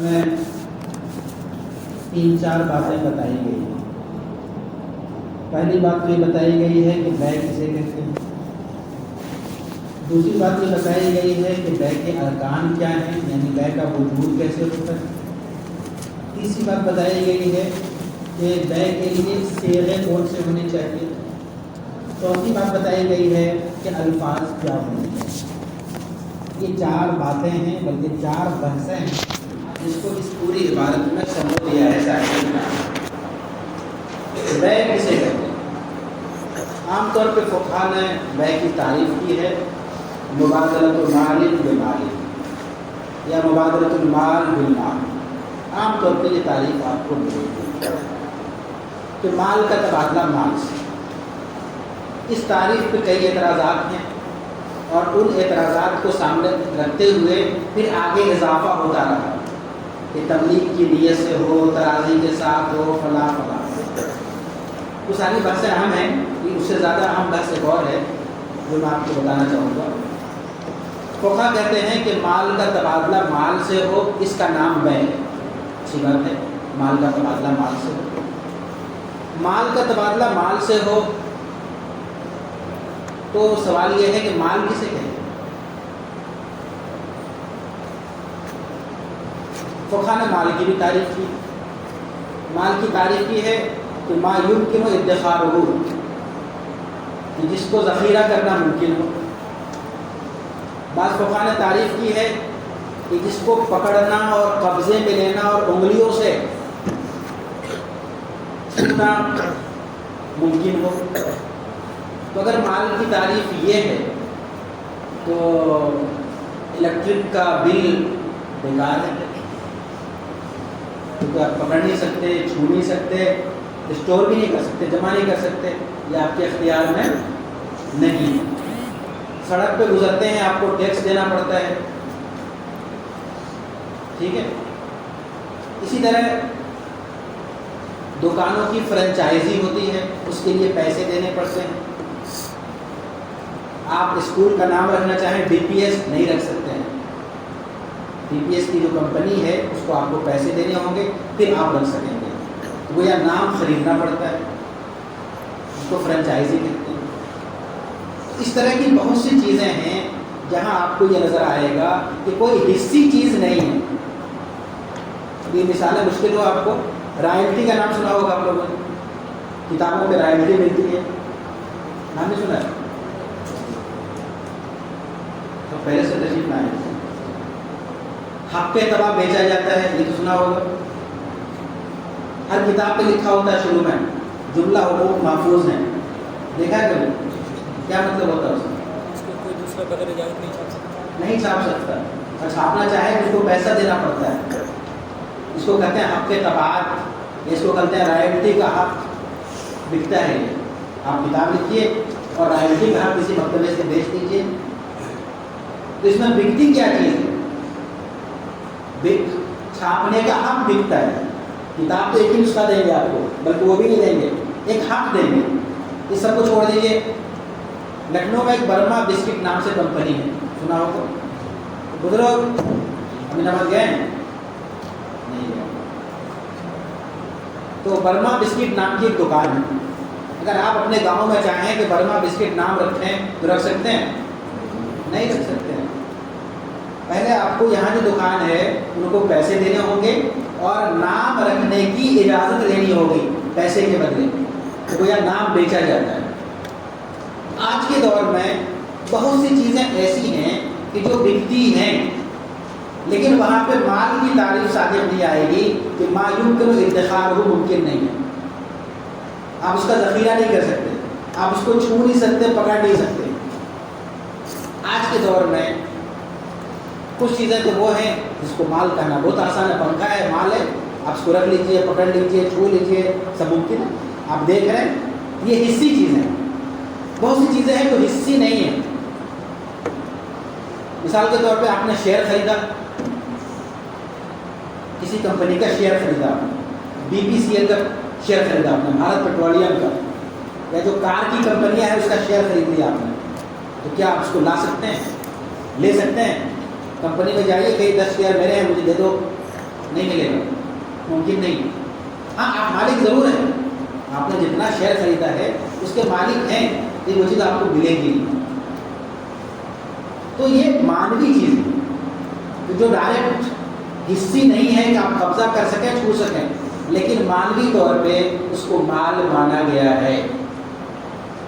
میں 3-4 باتیں بتائی گئی ہیں۔ پہلی بات تو یہ بتائی گئی ہے کہ بے کسے کہتے ہیں، دوسری بات یہ بتائی گئی ہے کہ بے کے ارکان کیا ہیں، یعنی بے کا وجود کیسے ہوتا ہے، تیسری بات بتائی گئی ہے کہ بے کے لیے صیغے کون سے ہونے چاہیے، چوتھی بات بتائی گئی ہے کہ الفاظ کیا ہونے چاہیے۔ یہ 4 باتیں ہیں، بلکہ 4 بحثیں ہیں جس کو اس پوری عبارت میں سمجھ لیا ہے شاعر نے۔ بے کسے کہتے ہیں؟ عام طور پہ فقہاء نے بے کی تعریف کی ہے مبادلۃ المال بمال یا مبادلۃ المال بالمال۔ عام طور پہ یہ تعریف آپ کو ملے گی کہ مال کا تبادلہ مال سے۔ اس تعریف پہ کئی اعتراضات ہیں اور ان اعتراضات کو سامنے رکھتے ہوئے پھر آگے اضافہ ہوتا رہا کہ تبلیغ کی نیت سے ہو، تراضی کے ساتھ ہو، فلاں فلاں۔ وہ ساری بحثیں اہم ہیں، کہ اس سے زیادہ اہم بحث ایک اور ہے جو میں آپ کو بتانا چاہوں گا۔ فقہاء کہتے ہیں کہ مال کا تبادلہ مال سے ہو، اس کا نام بے ہے۔ اچھی بات ہے، مال کا تبادلہ مال سے ہو۔ مال کا تبادلہ مال سے ہو تو سوال یہ ہے کہ مال کسے کہتے ہیں؟ فقہاء نے مال کی بھی تعریف کی۔ مال کی تعریف کی ہے کہ ما یمکن ادخارہ، کہ جس کو ذخیرہ کرنا ممکن ہو۔ بعض فقہاء نے تعریف کی ہے کہ جس کو پکڑنا اور قبضے میں لینا اور انگلیوں سے چھونا ممکن ہو۔ تو اگر مال کی تعریف یہ ہے تو الیکٹرک کا بل بیکار ہے، کیونکہ آپ پکڑ نہیں سکتے، چھو نہیں سکتے، اسٹور بھی نہیں کر سکتے، جمع نہیں کر سکتے، یہ آپ کے اختیار میں نہیں۔ سڑک پہ گزرتے ہیں، آپ کو ٹیکس دینا پڑتا ہے، ٹھیک ہے۔ اسی طرح دکانوں کی فرنچائزی ہوتی ہے، اس کے لیے پیسے دینے پڑتے ہیں۔ آپ اسکول کا نام رکھنا چاہیں، ڈی پی ایس نہیں رکھ سکتے ہیں، ڈی پی ایس کی جو کمپنی ہے اس کو آپ کو پیسے دینے ہوں گے پھر آپ رکھ سکیں گے، تو وہ یا نام خریدنا پڑتا ہے، اس کو فرنچائزی کہتے ہیں۔ اس طرح کی بہت سی چیزیں ہیں جہاں آپ کو یہ نظر آئے گا کہ کوئی حصی چیز نہیں ہے۔ یہ مثالیں مشکل ہو آپ کو، رائلٹی کا نام سنا ہوگا آپ لوگوں نے، کتابوں پہ رائلٹی ملتی ہے، نام نہیں سنا ہے؟ تو پہلے سے تشریف لائیں۔ حق پہ تباہ بیچا جاتا ہے، یہ تو سنا ہوگا۔ ہر کتاب پہ لکھا ہوتا ہے شروع میں جملہ حقوق محفوظ ہیں، دیکھا ہے کبھی؟ کیا مطلب ہوتا ہے اس کو کوئی دوسرا بغیر اجازت نہیں چھاپ سکتا، نہیں چھاپ سکتا، اور چھاپنا چاہے تو اس کو پیسہ دینا پڑتا ہے۔ اس کو کہتے ہیں حق طباعت، اس کو کہتے ہیں رائلٹی کا حق بکتا ہے۔ آپ کتاب لکھیے اور رائلٹی کا حق کسی مکتبے سے بیچ دیجیے، تو اس میں بکتی کیا چیز ہے؟ چھاپنے کا حق بکتا ہے۔ کتاب تو ایک ہی نسخہ دیں گے آپ کو، بلکہ وہ بھی نہیں دیں گے، ایک حق دیں گے۔ اس سب کو چھوڑ دیجیے۔ لکھنؤ میں ایک برما بسکٹ نام سے کمپنی ہے، سنا ہوگا؟ بزرگ امین آباد گئے ہیں؟ نہیں گئے۔ تو برما بسکٹ نام کی ایک دکان ہے۔ اگر آپ اپنے گاؤں میں چاہیں کہ برما بسکٹ نام رکھیں تو رکھ سکتے ہیں؟ نہیں رکھ سکتے ہیں۔ پہلے آپ کو یہاں جو دکان ہے ان کو پیسے دینے ہوں گے اور نام رکھنے کی اجازت لینی ہوگی پیسے کے بدلے، تو گویا نام بیچا جاتا ہے۔ آج کے دور میں بہت سی چیزیں ایسی ہیں کہ جو بکتی ہیں، لیکن وہاں پہ مال کی تعریف صادق نہیں آئے گی کہ ما یمکن ادخارہ ممکن نہیں ہے۔ آپ اس کا ذخیرہ نہیں کر سکتے، آپ اس کو چھو نہیں سکتے، پکڑ نہیں سکتے۔ آج کے دور میں کچھ چیزیں تو وہ ہیں جس کو مال کہنا بہت آسان ہے، پنکھا ہے، مال ہے، آپ اس کو رکھ لیجئے، پکڑ لیجئے، چھو لیجئے، سب ممکن ہے۔ آپ دیکھ رہے ہیں یہ حصی چیزیں ہیں۔ بہت سی چیزیں ہیں جو حصی نہیں ہیں۔ مثال کے طور پہ آپ نے شیئر خریدا، کسی کمپنی کا شیئر خریدا، بی پی سی ایل کا شیئر خریدا آپ نے، بھارت پیٹرولیم کا، یا جو کار کی کمپنیاں ہیں اس کا شیئر خرید لیا آپ نے، تو کیا آپ اس کو لا سکتے ہیں؟ لے سکتے ہیں؟ کمپنی میں جائیے، کئی 10 شیئر میرے ہیں، مجھے دے دو، نہیں ملے گا، ممکن نہیں. ہاں آپ مالک ضرور ہیں، آپ نے جتنا شیئر خریدا ہے اس کے مالک ہیں، لیکن وہ چیز آپ کو ملے گی نہیں. تو یہ مانوی چیز ہے جو ڈائریکٹ حصی نہیں ہے کہ آپ قبضہ کر سکیں، چھو سکیں، لیکن مانوی طور پہ اس کو مال مانا گیا ہے.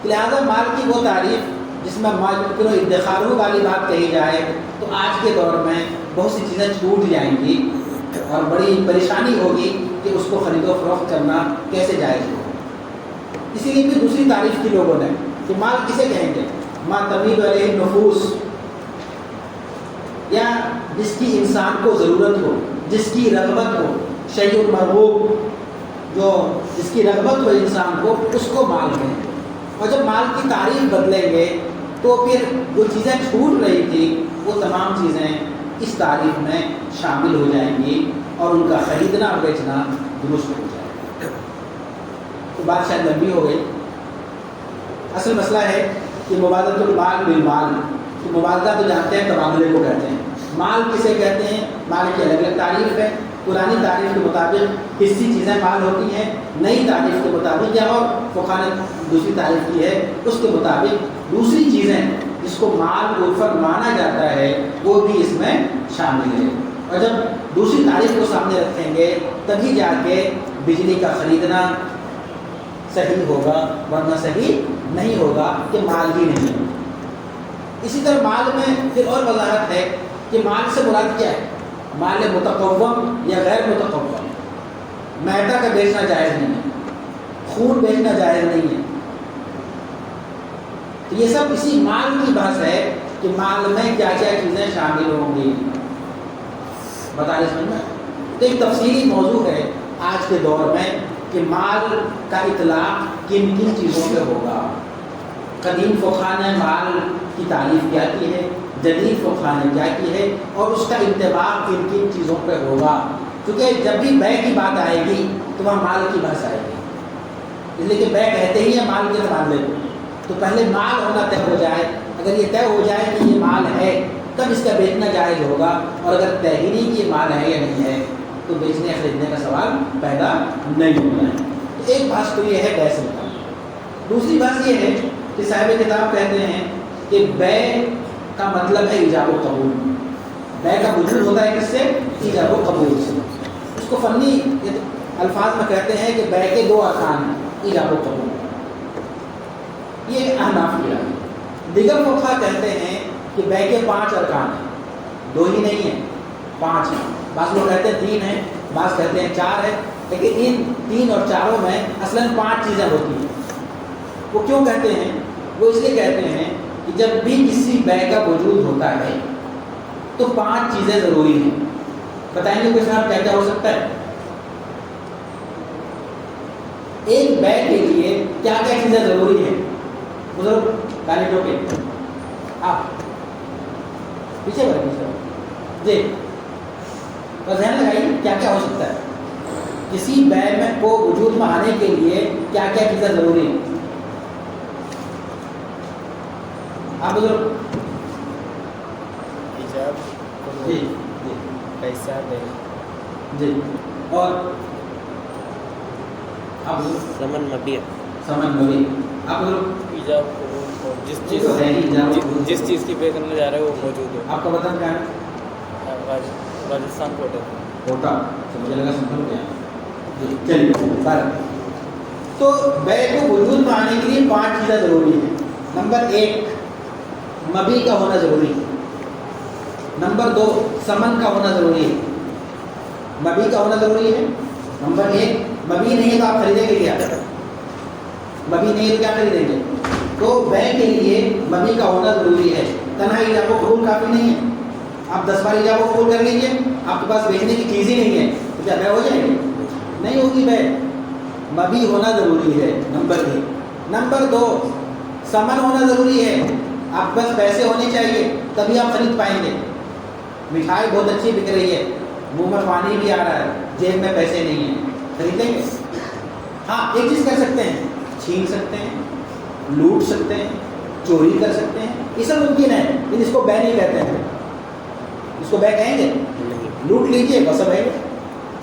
لہذا مال کی وہ تعریف جس میں مال کو ادخاروں والی بات کہی جائے تو آج کے دور میں بہت سی چیزیں چھوٹ جائیں گی اور بڑی پریشانی ہوگی کہ اس کو خرید و فروخت کرنا کیسے جائز ہو. اسی لیے بھی دوسری تعریف کی لوگوں نے کہ مال کسے کہیں گے؟ ما تمیل علیہ النفوس، یا جس کی انسان کو ضرورت ہو، جس کی رغبت ہو، شیء مرغوب، جو جس کی رغبت ہو انسان کو، اس کو مال کہیں گے. اور جب مال کی تعریف بدلیں گے تو پھر جو چیزیں چھوٹ رہی تھی وہ تمام چیزیں اس تعریف میں شامل ہو جائیں گی اور ان کا خریدنا اور بیچنا درست ہو جائے گا. تو بات شاید لمبی ہو گئی. اصل مسئلہ ہے کہ مبادلۃ المال بالمال، تو مبادلہ تو جانتے ہیں تبادلے کو کہتے ہیں. مال کسے کہتے ہیں؟ مال کی الگ الگ تعریف ہے. پرانی تعریف کے مطابق حصی چیزیں مال ہوتی ہیں، نئی تعریف کے مطابق یا اور فقہ نے دوسری تعریف کی ہے اس کے مطابق دوسری چیزیں جس کو مال عرفاً مانا جاتا ہے وہ بھی اس میں شامل ہے. اور جب دوسری تعریف کو سامنے رکھیں گے تبھی جا کے بجلی کا خریدنا صحیح ہوگا، ورنہ صحیح نہیں ہوگا کہ مال ہی نہیں ہے. اسی طرح مال میں پھر اور وضاحت ہے کہ مال سے مراد کیا ہے. مال متقوم یا غیر متقوم. میٹا کا بیچنا جائز نہیں ہے، خون بیچنا جائز نہیں ہے. تو یہ سب اسی مال کی بحث ہے کہ مال میں کیا کیا چیزیں شامل ہوں گی. بتا رہے سمجھ میں؟ تو ایک تفصیلی موضوع ہے آج کے دور میں کہ مال کا اطلاق کن کن چیزوں پہ ہوگا. قدیم فقہ نے مال کی تعریف کیا کی ہے، جدید فقہ نے کیا کی ہے، اور اس کا انطباق کن کن چیزوں پہ ہوگا. کیونکہ جب بھی بے کی بات آئے گی تو وہاں مال کی بحث آئے گی. اس لیے کہ بے کہتے ہی ہیں مال کے تبادلے کو، تو پہلے مال ہونا طے ہو جائے. اگر یہ طے ہو جائے کہ یہ مال ہے تب اس کا بیچنا جائز ہوگا، اور اگر طے ہی نہیں کہ یہ مال ہے یا نہیں ہے تو بیچنے خریدنے کا سوال پیدا نہیں ہونا ہے. تو ایک بات تو یہ ہے بے سے متعلق. دوسری بات یہ ہے کہ صاحب کتاب کہتے ہیں کہ بے کا مطلب ہے ایجاب و قبول. بے کا وجود ہوتا ہے کس سے؟ ایجاب و قبول سے. اس کو فنی الفاظ میں کہتے ہیں کہ بے کے دو ارکان ہیں، ایجاب و قبول. یہ احناف کی رائے. دیگر فقہا کہتے ہیں کہ بے کے 5 ارکان ہیں، 2 ہی نہیں ہیں، 5 ہیں. بعض لوگ کہتے ہیں 3 ہیں، بعض کہتے ہیں 4 ہے، لیکن ان 3 اور 4 میں اصلاً 5 چیزیں ہوتی ہیں. وہ کیوں کہتے ہیں؟ وہ اس لیے کہتے ہیں کہ جب بھی کسی بے کا وجود ہوتا ہے تو 5 چیزیں ضروری ہیں. بتائیں گے کچھ آپ کیا کیا ہو سکتا ہے؟ ایک بے کے لیے کیا کیا چیزیں ضروری ہیں؟ بزرگ گالی ٹوکے آپ پیچھے جی بس ذہن لگائیے کیا کیا ہو سکتا ہے. کسی بے میں کو وجود میں آنے کے لیے کیا کیا چیزیں ضروری ہیں؟ آپ بزرگ جی جی پیسہ دے جی اور آپ سمن مبیع سمن مبی آپ لوگ ایجاب قبول جس چیز تو ہے ہی جناب. جس چیز کی پے کرنے جا رہے ہیں وہ موجود ہو. آپ کا وطن کیا ہے؟ راجستھان کوٹا. کوٹا سے مجھے لگا سمجھ گیا. جی چلیے بار تو بے کو وجود میں آنے کے لیے 5 چیزیں ضروری ہیں. نمبر 1 مبی کا ہونا ضروری ہے. نمبر 2 سمن کا ہونا ضروری ہے. مبی کا ہونا ضروری ہے. نمبر 1 مبی نہیں ہے تو آپ خریدیں گے کیا؟ مبی نہیں ہے تو کیا خریدیں گے؟ تو بے کے لیے مبی کا ہونا ضروری ہے. تنہا ایجاب و قبول کافی نہیں ہے. آپ 10 بار ایجاب و قبول کر لیجیے، آپ کے پاس بیچنے کی چیز ہی نہیں ہے تو کیا بے ہو جائے گی؟ نہیں ہوگی بے. مبی ہونا ضروری ہے نمبر 1. نمبر 2 سمن ہونا ضروری ہے. آپ بس پیسے ہونے چاہیے تبھی آپ خرید پائیں گے. مٹھائی بہت اچھی بک رہی ہے، منہ میں پانی بھی آ رہا ہے، جیب میں پیسے نہیں ہیں، خریدیں گے؟ ہاں ایک چیز کر سکتے ہیں، چھین سکتے ہیں، لوٹ سکتے ہیں، چوری کر سکتے ہیں، یہ سب ممکن ہے، لیکن اس کو بے نہیں کہتے ہیں. اس کو بے کہیں گے؟ لوٹ لیجیے بس ہے.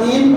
3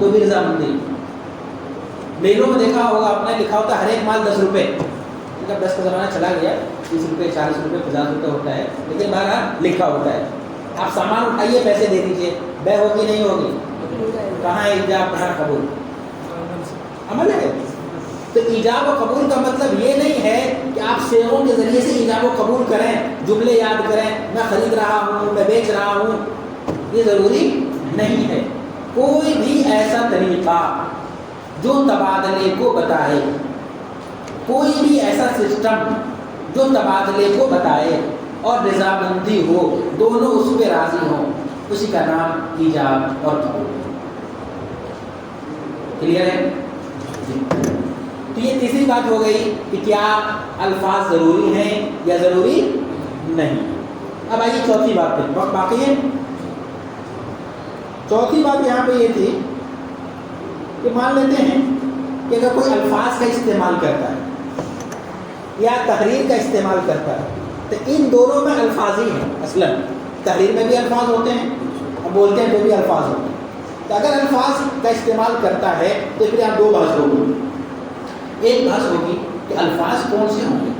تو بھی رضامندی. میلوں میں دیکھا ہوگا آپ نے, لکھا ہوتا ہے ہر ایک مال 10 روپے. جب 10 کا زمانہ چلا گیا, 30 روپے 40 روپے 50 روپے ہوتا ہے, لیکن بہرحال لکھا ہوتا ہے. آپ سامان اٹھائیے, پیسے دے دیجیے, بے ہوگی نہیں ہوگی؟ کہاں ایجاب کہاں قبول؟ عمل ہے. تو ایجاب و قبول کا مطلب یہ نہیں ہے کہ آپ صیغوں کے ذریعے سے ایجاب و قبول کریں, جملے یاد کریں, میں خرید رہا ہوں, میں بیچ رہا ہوں, یہ ضروری نہیں ہے. کوئی بھی ایسا طریقہ جو تبادلے کو بتائے, کوئی بھی ایسا سسٹم جو تبادلے کو بتائے اور رضامندی ہو, دونوں اس پہ راضی ہوں, اسی کا نام ایجاب اور قبول ہے. کلیئر ہے؟ تو یہ تیسری بات ہو گئی کہ کیا الفاظ ضروری ہیں یا ضروری نہیں. اب آئیے چوتھی بات پہ, وقت باقی ہے. چوتھی بات یہاں پہ یہ تھی کہ مان لیتے ہیں کہ اگر کوئی الفاظ کا استعمال کرتا ہے یا تحریر کا استعمال کرتا ہے, تو ان دونوں میں الفاظ ہی ہیں. اصلاً تحریر میں بھی الفاظ ہوتے ہیں, اب بولتے ہیں تو بھی الفاظ ہوتے ہیں. تو اگر الفاظ کا استعمال کرتا ہے تو پھر آپ دو بحث ہوگی. ایک بحث ہوگی کہ الفاظ کون سے ہوں گے.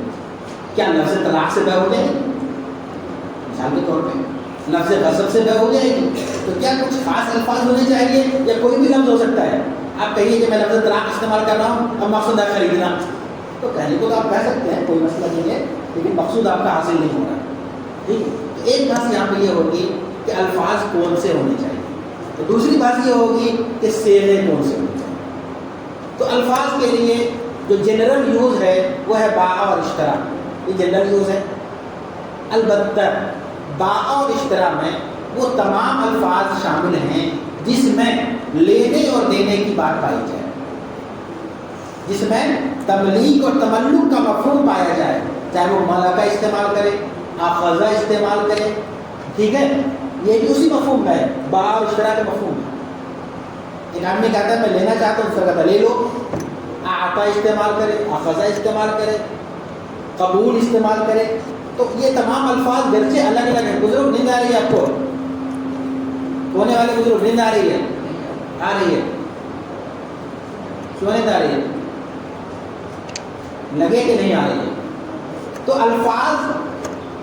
کیا لفظ طلاق سے بے ہو جائے گی؟ مثال کے طور پہ لفظ غصب سے بے ہو جائے گی, تو کیا کچھ خاص الفاظ ہونے چاہیے یا کوئی بھی لفظ ہو سکتا ہے؟ آپ کہیے کہ میں لفظ طلاق استعمال کر رہا ہوں, اب مقصود ہے خریدنا, تو کہنے کو تو آپ کہہ سکتے ہیں, کوئی مسئلہ نہیں ہے, لیکن مقصود آپ کا حاصل نہیں ہو رہا. ٹھیک ہے, تو ایک بات یہاں پہ یہ ہوگی کہ الفاظ کون سے ہونے چاہیے. تو دوسری بات یہ ہوگی کہ صیغے کون سے ہونے چاہیے. تو الفاظ کے لیے جو جنرل یوز ہے وہ ہے باء اور اشترا, یہ جنرل یوز ہے. البتہ باء اور اشترا میں وہ تمام الفاظ شامل ہیں جس میں لینے اور دینے کی بات پائی جائے, جس میں تملیک اور تملک کا مفہوم پایا جائے, چاہے وہ ملکہ استعمال کرے, آخذہ استعمال کرے. ٹھیک ہے, یہ بھی اسی مفہوم میں ہے, باء اور اشترا کے مفہوم ہے. ایک آدمی کہتا ہے میں لینا چاہتا ہوں, اس کا کہتا ہے لے لو. آتا استعمال کرے, آخذہ استعمال کرے, قبول استعمال کرے, تو یہ تمام الفاظ گرچہ الگ الگ ہیں. بزرگ نیند آ رہی ہے آپ کو؟ سونے والے بزرگ نیند آ رہی ہے؟ آ رہی ہے؟ سونے آ رہی ہے؟ لگے کہ نہیں آ رہی ہے؟ تو الفاظ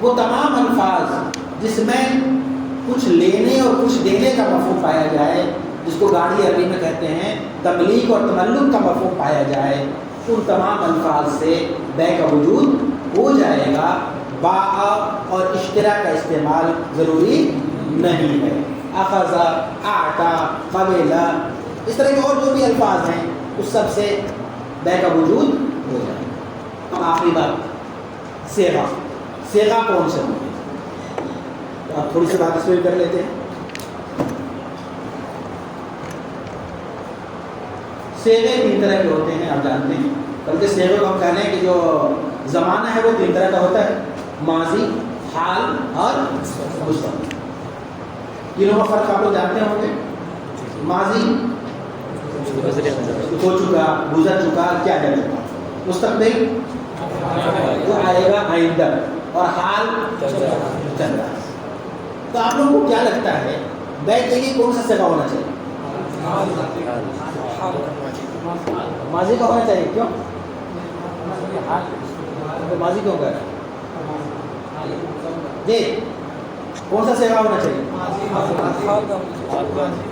وہ تمام الفاظ جس میں کچھ لینے اور کچھ دینے کا مفہوم پایا جائے, جس کو گاڑی عربی میں کہتے ہیں تملیک اور تملک کا مفہوم پایا جائے, ان تمام الفاظ سے بے کا وجود ہو جائے گا. باء اور اشترا کا استعمال ضروری نہیں ہے. اخذ, اعطا, قبل, اس طرح کے اور جو بھی الفاظ ہیں اس سب سے بے کا وجود ہو جائے گا. اب آخری بات صیغہ. صیغہ کون سے ہوں گے؟ تو آپ تھوڑی سی بات اس میں کر لیتے ہیں. صیغے 3 طرح کے ہوتے ہیں, آپ جانتے ہیں. بلکہ صیغے کو ہم کہہ رہے ہیں کہ جو زمانہ ہے وہ 3 طرح کا ہوتا ہے, ماضی, حال اور مستقبل. تینوں کا فرق آپ لوگ جانتے ہوں گے. ماضی ہو چکا, گزر چکا, کیا جا چکا. مستقبل جو آئے گا آئندہ, اور حال چل رہا ہے. تو آپ لوگوں کو کیا لگتا ہے بے کے لیے کون سا صیغہ ہونا چاہیے؟ ماضی کا ہونا چاہیے. کیوں ماضی کیوں کہہ رہے ہیں جی؟ کون سا صیغہ ہونا چاہیے؟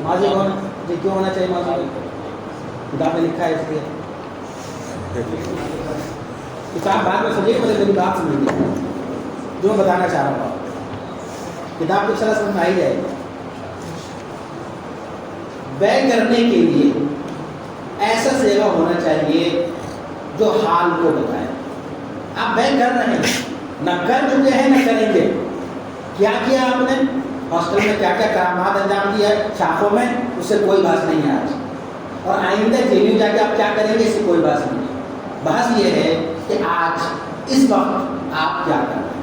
ماضی کا ہونا جی. کیوں ہونا چاہیے ماضی؟ کتاب میں لکھا ہے اس لیے. کتاب بعد میں سمجھیے, مجھے میری بات سمجھیے جو میں بتانا چاہ رہا ہوں. کتاب کو چلا سمجھ میں آئی جائے گی. بے کرنے کے لیے ایسا صیغہ ہونا چاہیے جو حال کو بتائے. آپ بے کر رہے ہیں, نہ کر چکے ہیں نہ کریں گے. کیا کیا آپ نے ہاسٹل میں, کیا کیا کرامات انجام دیا ہے شاخوں میں, اس سے کوئی بات نہیں ہے آج. اور آئندہ جیل میں جا کے آپ کیا کریں گے, اس سے کوئی بات نہیں ہے. بحث یہ ہے کہ آج اس وقت آپ کیا کر رہے ہیں.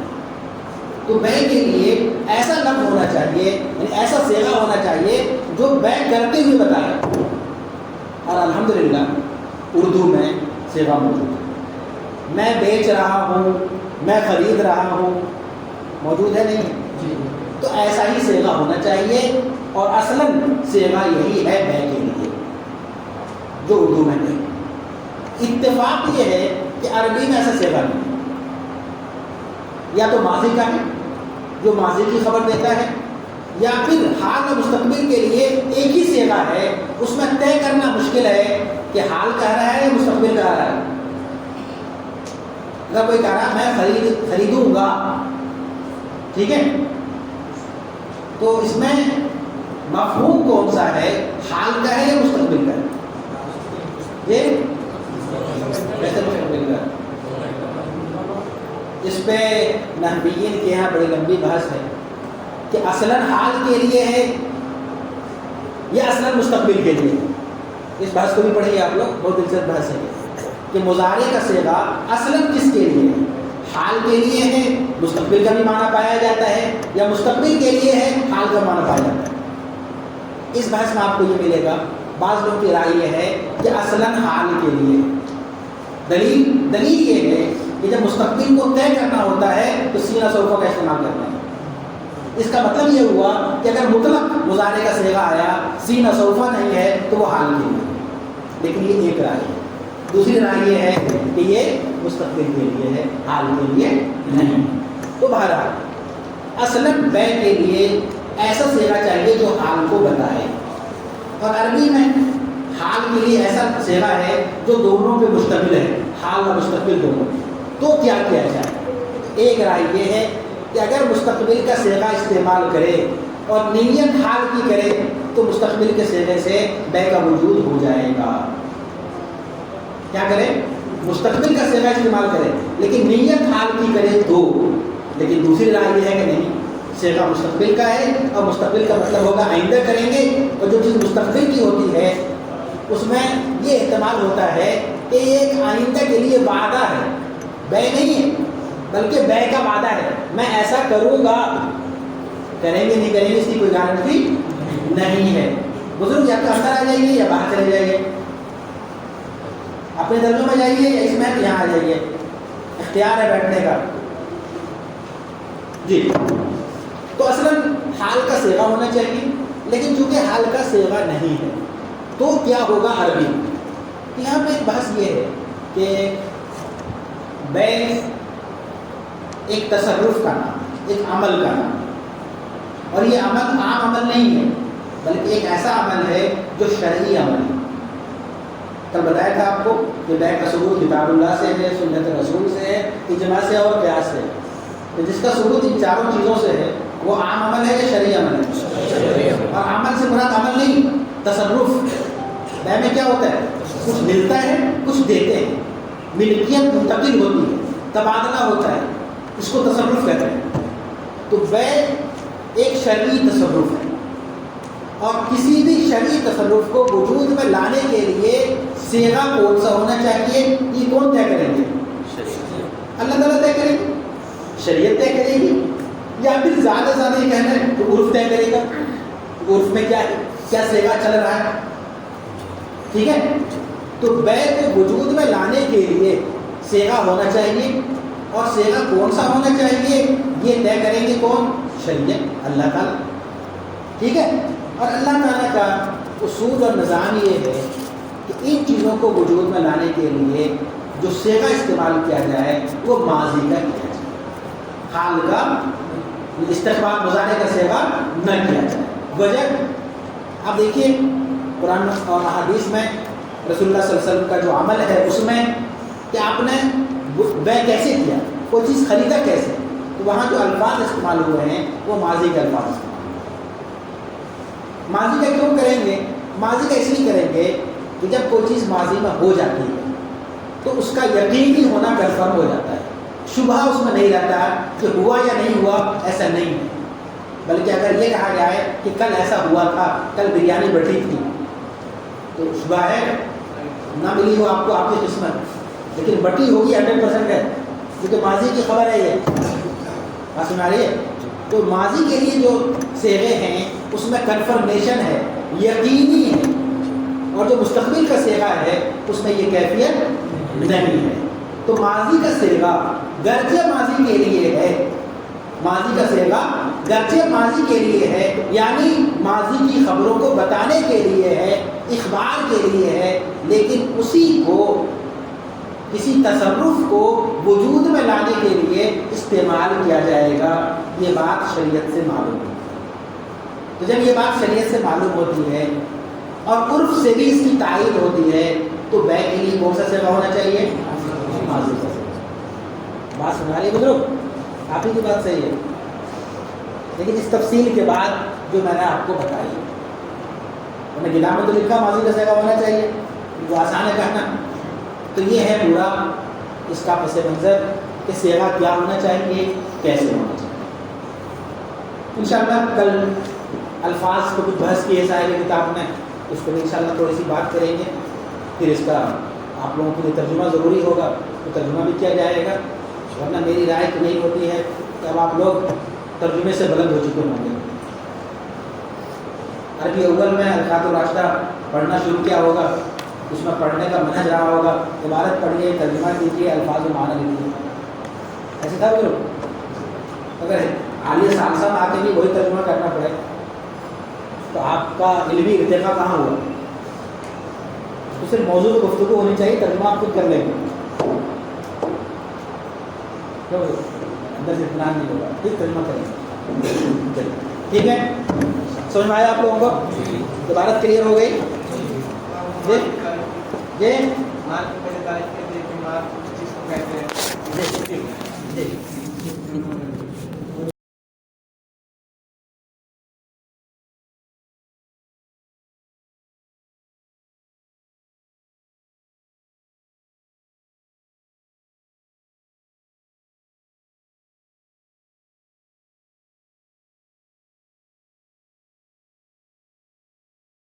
تو بے کے لیے ایسا لفظ ہونا چاہیے, یعنی ایسا صیغہ ہونا چاہیے جو بے کرتے ہوئے بتائے. اور الحمدللہ اردو میں صیغہ موجود ہے. میں بیچ رہا ہوں, میں خرید رہا ہوں, موجود ہے نہیں؟ تو ایسا ہی صیغہ ہونا چاہیے اور اصلاً صیغہ یہی ہے بے کے لیے جو اردو میں ہے. اتفاق یہ ہے کہ عربی میں ایسا صیغہ نہیں ہے. یا تو ماضی کا ہے جو ماضی کی خبر دیتا ہے, یا پھر حال اور مستقبل کے لیے ایک ہی صیغہ ہے, اس میں طے کرنا مشکل ہے کہ حال کہہ رہا ہے یا مستقبل کہہ رہا ہے. اگر کوئی کہہ رہا ہے میں خریدوں گا, ٹھیک ہے, تو اس میں مفہوم کون سا ہے, حال کا ہے یا مستقبل کا ہے؟ یہ کیسے مستقبل کا ہے؟ اس پہ نحویین کے یہاں بڑی لمبی بحث ہے کہ اصلاً حال کے لیے ہے یا اصلاً مستقبل کے لیے. اس بحث کو بھی پڑھیے آپ لوگ, بہت دلچسپ بحث ہے کہ مضارع کا صیغہ اصلاً کس کے لیے ہے, حال کے لیے ہے, مستقبل کا بھی معنی پایا جاتا ہے, یا مستقبل کے لیے ہے, حال کا معنی پایا جاتا ہے. اس بحث میں آپ کو یہ ملے گا. بعض لوگوں کی رائے یہ ہے کہ اصلاً حال کے لیے. دلیل یہ ہے کہ جب مستقبل کو طے کرنا ہوتا ہے تو سینہ سوفہ کا استعمال کرتے ہیں. اس کا مطلب یہ ہوا کہ اگر مطلق مضارع کا صیغہ آیا, سینہ سوفہ نہیں ہے, تو وہ حال کے لیے. لیکن یہ ایک رائے ہے. دوسری رائے یہ ہے کہ یہ مستقبل کے لیے ہے, حال کے لیے نہیں. تو بہرحال اصلاً بے کے لیے ایسا صیغہ چاہیے جو حال کو بتائے, اور عربی میں حال کے لیے ایسا صیغہ ہے جو دونوں پہ مشتمل ہے, حال اور مستقبل دونوں. تو کیا کیا جائے؟ ایک رائے یہ ہے کہ اگر مستقبل کا صیغہ استعمال کرے اور نیت حال کی کرے تو مستقبل کے صیغے سے بے کا وجود ہو جائے گا. کیا کرے؟ مستقبل کا صیغہ استعمال کرے لیکن نیت حال کی کرے تو. لیکن دوسری رائے یہ ہے کہ نہیں, صیغہ مستقبل کا ہے اور مستقبل کا مطلب ہوگا آئندہ کریں گے, اور جو چیز مستقبل کی ہوتی ہے اس میں یہ احتمال ہوتا ہے کہ یہ ایک آئندہ کے لیے وعدہ ہے, بے نہیں ہے بلکہ بے کا وعدہ ہے. میں ایسا کروں گا, کریں گے نہیں کریں گے اس کی کوئی گارنٹی نہیں ہے. بزرگ یا تو اندر آ جائیے یا باہر چلے جائیے, اپنے دلوں میں جائیے یا اس میں یہاں آ جائیے, اختیار ہے بیٹھنے کا. جی, تو اصلاً حال کا صیغہ ہونا چاہیے, لیکن چونکہ حال کا صیغہ نہیں ہے تو کیا ہوگا عربی. یہاں پہ ایک بحث یہ ہے کہ بے ایک تصرف کا نام, ایک عمل کا نام, اور یہ عمل عام عمل نہیں ہے بلکہ ایک ایسا عمل ہے جو شرعی عمل ہے. کل بتایا تھا آپ کو کہ بے کا ثبوت کتاب اللہ سے ہے, سنت رسول سے ہے, اجماع سے اور قیاس سے ہے. تو جس کا ثبوت ان چاروں چیزوں سے ہے وہ عام عمل ہے یا شرعی عمل ہے؟ اور عمل سے مراد عمل نہیں, تصرف. بے میں کیا ہوتا ہے, کچھ ملتا ہے کچھ دیتے ہیں, ملکیت منتقل ہوتی ہے, تبادلہ ہوتا ہے, اس کو تصرف کہتے ہیں. تو بے ایک شرعی تصرف ہے, اور کسی بھی شرعی تصرف کو وجود میں لانے کے لیے صیغہ کون سا ہونا چاہیے, یہ کون طے کریں گے؟ اللہ تعالیٰ طے کریں گے, شریعت طے کرے گی, یا پھر زیادہ زیادہ یہ کہنا ہے تو عرف طے کرے گا. عرف میں کیا ہے, کیا صیغہ چل رہا ہے, ٹھیک ہے. تو بے کو وجود میں لانے کے لیے صیغہ ہونا چاہیے, اور صیغہ کون سا ہونا چاہیے یہ طے کریں گے کون؟ شریعت, اللہ تعالیٰ, ٹھیک ہے. اور اللہ تعالیٰ کا اصول اور نظام یہ ہے کہ ان چیزوں کو وجود میں لانے کے لیے جو صیغہ استعمال کیا جائے وہ ماضی کا کیا جائے, حال کا استقبال مضارع کا صیغہ نہ کیا جائے. وجہ اب دیکھیے قرآن اور احادیث میں رسول اللہ صلی اللہ علیہ وسلم کا جو عمل ہے اس میں کہ آپ نے بے کیسے کیا, کوئی چیز خریدا کیسے, تو وہاں جو الفاظ استعمال ہوئے ہیں وہ ماضی کے الفاظ استعمال. ماضی کا کیوں کریں گے؟ ماضی کا اس لیے کریں گے کہ جب کوئی چیز ماضی میں ہو جاتی ہے تو اس کا یقینی ہونا کنفرم ہو جاتا ہے, شبہ اس میں نہیں رہتا کہ ہوا یا نہیں ہوا, ایسا نہیں ہے. بلکہ اگر یہ کہا جائے کہ کل ایسا ہوا تھا, کل بریانی بٹھی تھی, تو شبہ ہے, نہ ملی ہو آپ کو آپ کی قسمت, لیکن بٹی ہوگی 100% ہے, کیونکہ ماضی کی خبر ہے. یہ بات سنا رہی ہے. تو ماضی کے لیے جو صیغے ہیں اس میں کنفرمیشن ہے, یقینی ہے, اور جو مستقبل کا صیغہ ہے اس میں یہ کیفیت نہیں ہے. تو ماضی کا صیغہ گرچہ ماضی کے لیے ہے, ماضی کا صیغہ گرچہ ماضی کے لیے ہے، یعنی ماضی کی خبروں کو بتانے کے لیے ہے، اخبار کے لیے ہے، لیکن اسی کو کسی تصرف کو وجود میں لانے کے لیے استعمال کیا جائے گا۔ یہ بات شریعت سے معلوم ہے۔ تو جب یہ بات شریعت سے معلوم ہوتی ہے اور عرف سے بھی اس کی تائید ہوتی ہے تو بے کے لیے کون سا صیغہ ہونا چاہیے؟ ماضی کا صیغہ۔ بات سنا رہی ہے بزرگ؟ آپ ہی کی بات صحیح ہے، لیکن اس تفصیل کے بعد جو میں نے آپ کو بتائی، میں نے گلا میں تو لکھا ماضی کا صیغہ ہونا چاہیے، وہ آسان ہے کہنا۔ تو یہ ہے پورا اس کا پس منظر کہ صیغہ کیا ہونا چاہیے، کیسے ہونا چاہیے۔ انشاءاللہ کل الفاظ کو کچھ بحث کی ہے صاحب کتاب میں، اس کو بھی انشاءاللہ تھوڑی سی بات کریں گے۔ پھر اس کا آپ لوگوں کے لیے ترجمہ ضروری ہوگا تو ترجمہ بھی کیا جائے گا، ورنہ میری رائے تو نہیں ہوتی ہے کہ اب آپ لوگ ترجمے سے بلند ہو چکے ہوں گے۔ عربی اول میں الفاظ الراشدہ پڑھنا شروع کیا ہوگا، اس میں پڑھنے کا منہج رہا ہوگا، عبارت پڑھیے، ترجمہ کیجیے، الفاظ و معنی لکھیے، ایسے تھا وہ لوگ۔ اگر عالیہ ثالثہ میں آ کے بھی وہی ترجمہ کرنا پڑے تو آپ کا علمی ارتقا کہاں ہوا؟ تو صرف موضوع کی گفتگو ہونی چاہیے، ترجمہ آپ خود کر لیں گے، اندر سے اطمینان نہیں ہوگا، پھر ترجمہ کریں گے۔ ٹھیک ہے، سمجھ میں آیا آپ لوگوں کو؟ عبارت کلیئر ہو گئی؟ جی